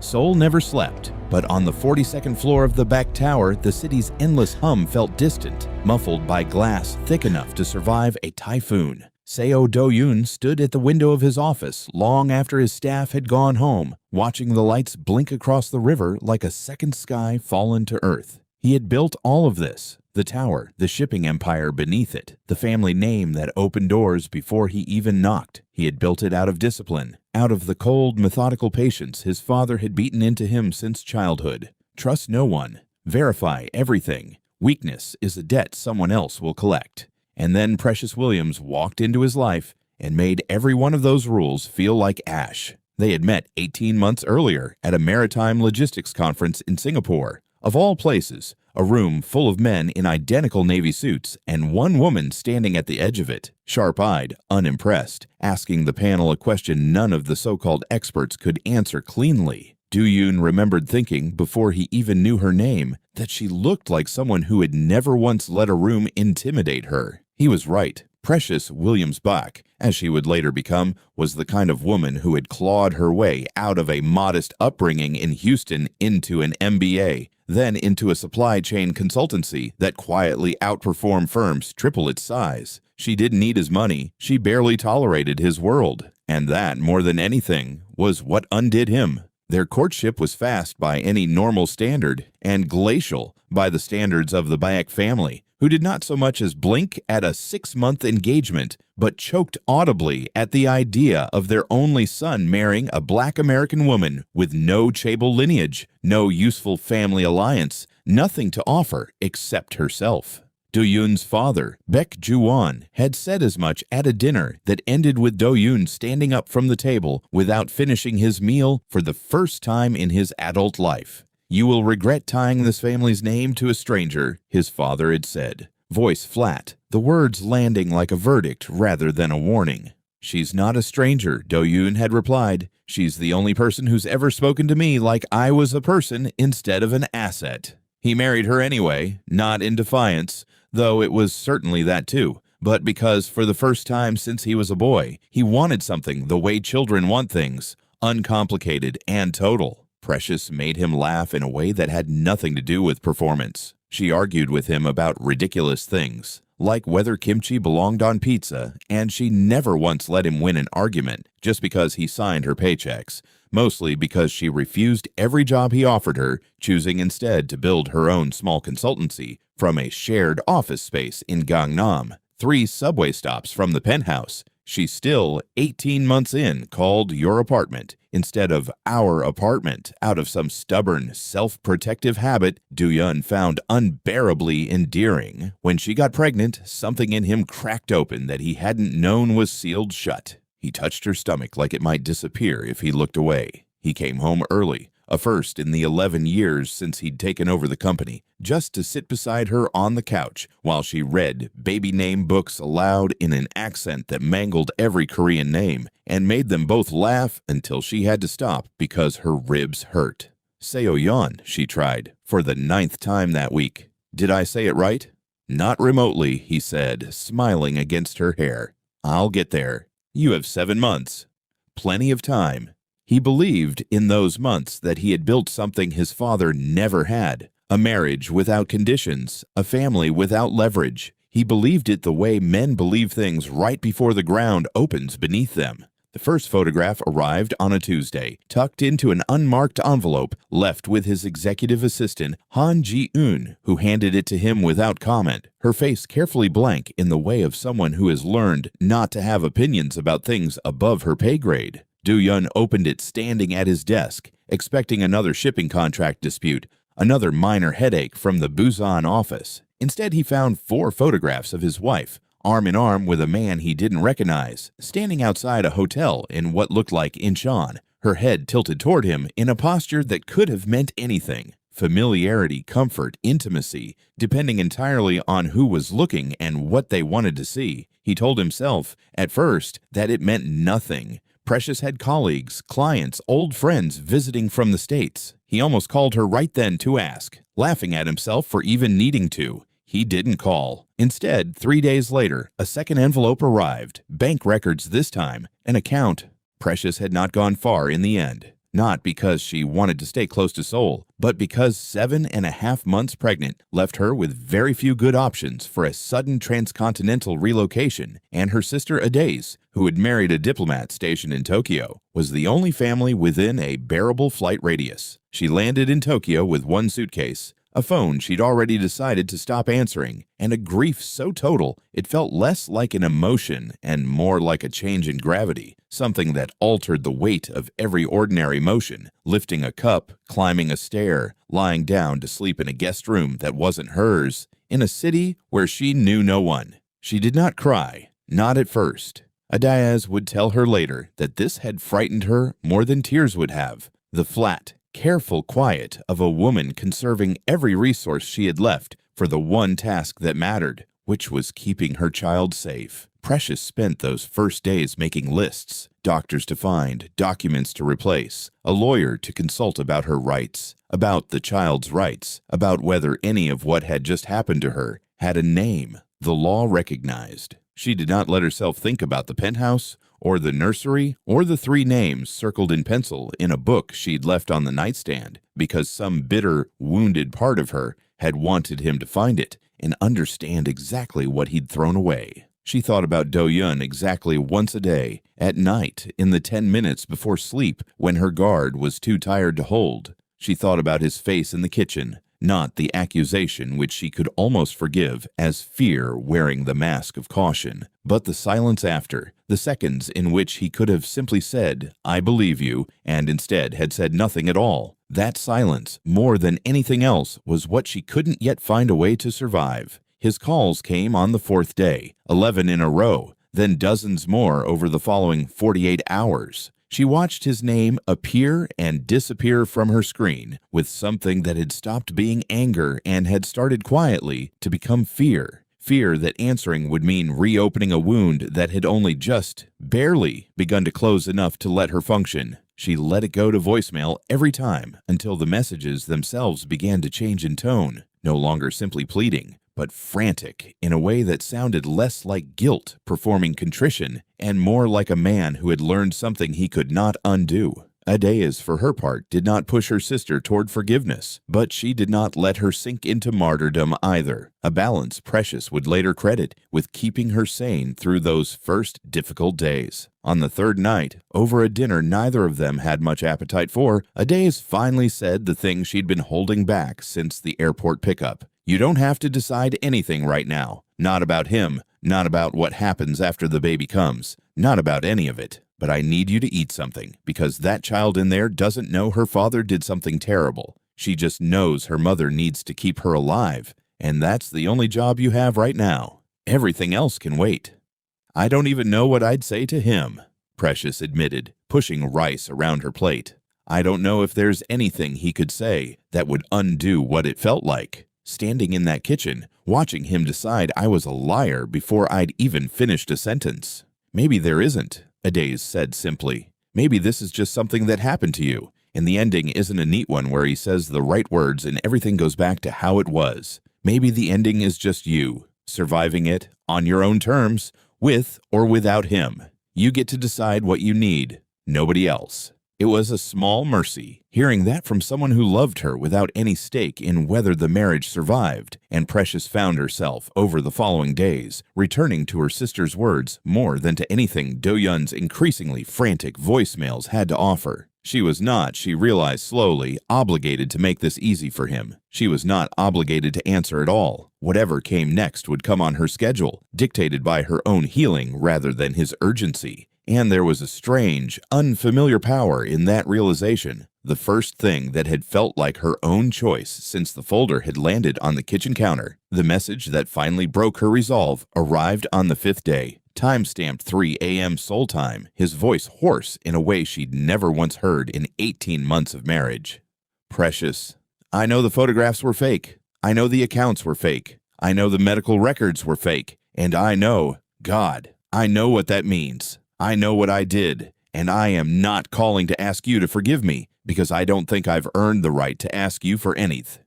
Seoul never slept, but on the 42nd floor of the back tower, the city's endless hum felt distant, muffled by glass thick enough to survive a typhoon. Seo Do-yoon stood at the window of his office long after his staff had gone home, watching the lights blink across the river like a second sky fallen to earth. He had built all of this, the tower, the shipping empire beneath it, the family name that opened doors before he even knocked. He had built it out of discipline, out of the cold, methodical patience his father had beaten into him since childhood. Trust no one. Verify everything. Weakness is a debt someone else will collect. And then Precious Williams walked into his life and made every one of those rules feel like ash. They had met 18 months earlier at a maritime logistics conference in Singapore. Of all places, a room full of men in identical Navy suits and one woman standing at the edge of it, sharp-eyed, unimpressed, asking the panel a question none of the so-called experts could answer cleanly. Do-yoon remembered thinking, before he even knew her name, that she looked like someone who had never once let a room intimidate her. He was right. Precious Williams-Bach, as she would later become, was the kind of woman who had clawed her way out of a modest upbringing in Houston into an MBA, then into a supply chain consultancy that quietly outperformed firms triple its size. She didn't need his money. She barely tolerated his world. And that, more than anything, was what undid him. Their courtship was fast by any normal standard and glacial by the standards of the Bach family, who did not so much as blink at a 6-month engagement, but choked audibly at the idea of their only son marrying a Black American woman with no Chable lineage, no useful family alliance, nothing to offer except herself. Do-yoon's father, Baek Ju-won, had said as much at a dinner that ended with Do-yoon standing up from the table without finishing his meal for the first time in his adult life. "You will regret tying this family's name to a stranger," his father had said, voice flat, the words landing like a verdict rather than a warning. "She's not a stranger," Do-yoon had replied. "She's the only person who's ever spoken to me like I was a person instead of an asset." He married her anyway, not in defiance, though it was certainly that too, but because for the first time since he was a boy, he wanted something the way children want things, uncomplicated and total. Precious made him laugh in a way that had nothing to do with performance. She argued with him about ridiculous things, like whether kimchi belonged on pizza, and she never once let him win an argument just because he signed her paychecks, mostly because she refused every job he offered her, choosing instead to build her own small consultancy from a shared office space in Gangnam, 3 subway stops from the penthouse. She still, 18 months in, called your apartment instead of our apartment out of some stubborn, self-protective habit Do-yoon found unbearably endearing. When she got pregnant, something in him cracked open that he hadn't known was sealed shut. He touched her stomach like it might disappear if he looked away. He came home early, a first in the 11 years since he'd taken over the company, just to sit beside her on the couch while she read baby name books aloud in an accent that mangled every Korean name and made them both laugh until she had to stop because her ribs hurt. "Seo-yeon," she tried, for the 9th time that week. "Did I say it right?" "Not remotely," he said, smiling against her hair. "I'll get there. You have 7 months. Plenty of time." He believed in those months that he had built something his father never had, a marriage without conditions, a family without leverage. He believed it the way men believe things right before the ground opens beneath them. The first photograph arrived on a Tuesday, tucked into an unmarked envelope left with his executive assistant, Han Ji-eun, who handed it to him without comment, her face carefully blank in the way of someone who has learned not to have opinions about things above her pay grade. Do-yoon opened it standing at his desk, expecting another shipping contract dispute, another minor headache from the Busan office. Instead, he found 4 photographs of his wife, arm in arm with a man he didn't recognize, standing outside a hotel in what looked like Incheon, her head tilted toward him in a posture that could have meant anything. Familiarity, comfort, intimacy, depending entirely on who was looking and what they wanted to see. He told himself, at first, that it meant nothing. Precious had colleagues, clients, old friends visiting from the States. He almost called her right then to ask, laughing at himself for even needing to. He didn't call. Instead, 3 days later, a second envelope arrived, bank records this time, an account. Precious had not gone far in the end. not because she wanted to stay close to Seoul, but because 7.5 months pregnant left her with very few good options for a sudden transcontinental relocation, and her sister Adaze, who had married a diplomat stationed in Tokyo, was the only family within a bearable flight radius. She landed in Tokyo with one suitcase, a phone she'd already decided to stop answering, and a grief so total it felt less like an emotion and more like a change in gravity, something that altered the weight of every ordinary motion, lifting a cup, climbing a stair, lying down to sleep in a guest room that wasn't hers, in a city where she knew no one. She did not cry, not at first. Adaez would tell her later that this had frightened her more than tears would have. The flat, careful quiet of a woman conserving every resource she had left for the one task that mattered, which was keeping her child safe. Precious spent those first days making lists, doctors to find, documents to replace, a lawyer to consult about her rights, about the child's rights, about whether any of what had just happened to her had a name the law recognized. She did not let herself think about the penthouse, or the nursery, or the 3 names circled in pencil in a book she'd left on the nightstand, because some bitter, wounded part of her had wanted him to find it and understand exactly what he'd thrown away. She thought about Do-Yun exactly once a day, at night, in the 10 minutes before sleep when her guard was too tired to hold. She thought about his face in the kitchen, not the accusation which she could almost forgive as fear wearing the mask of caution, but the silence after, the seconds in which he could have simply said, "I believe you," and instead had said nothing at all. That silence, more than anything else, was what she couldn't yet find a way to survive. His calls came on the 4th day, 11 in a row, then dozens more over the following 48 hours. She watched his name appear and disappear from her screen with something that had stopped being anger and had started quietly to become fear. Fear that answering would mean reopening a wound that had only just, barely, begun to close enough to let her function. She let it go to voicemail every time until the messages themselves began to change in tone, no longer simply pleading, but frantic in a way that sounded less like guilt performing contrition and more like a man who had learned something he could not undo. Adaez, for her part, did not push her sister toward forgiveness, but she did not let her sink into martyrdom either, a balance Precious would later credit with keeping her sane through those first difficult days. On the 3rd night, over a dinner neither of them had much appetite for, Adaez finally said the thing she'd been holding back since the airport pickup. "You don't have to decide anything right now. Not about him, not about what happens after the baby comes, not about any of it. But I need you to eat something, because that child in there doesn't know her father did something terrible. She just knows her mother needs to keep her alive, and that's the only job you have right now. Everything else can wait." "I don't even know what I'd say to him," Precious admitted, pushing rice around her plate. "I don't know if there's anything he could say that would undo what it felt like. Standing in that kitchen, watching him decide I was a liar before I'd even finished a sentence." "Maybe there isn't," Adaez said simply. "Maybe this is just something that happened to you, and the ending isn't a neat one where he says the right words and everything goes back to how it was. Maybe the ending is just you, surviving it, on your own terms, with or without him. You get to decide what you need, nobody else." It was a small mercy, hearing that from someone who loved her without any stake in whether the marriage survived, and Precious found herself, over the following days, returning to her sister's words more than to anything Do-Yun's increasingly frantic voicemails had to offer. She was not, she realized slowly, obligated to make this easy for him. She was not obligated to answer at all. Whatever came next would come on her schedule, dictated by her own healing rather than his urgency. And there was a strange, unfamiliar power in that realization, the first thing that had felt like her own choice since the folder had landed on the kitchen counter. The message that finally broke her resolve arrived on the 5th day, time-stamped 3 a.m. Seoul time, his voice hoarse in a way she'd never once heard in 18 months of marriage. "Precious, I know the photographs were fake. I know the accounts were fake. I know the medical records were fake. And I know, God, I know what that means. I know what I did, and I am not calling to ask you to forgive me, because I don't think I've earned the right to ask you for anything.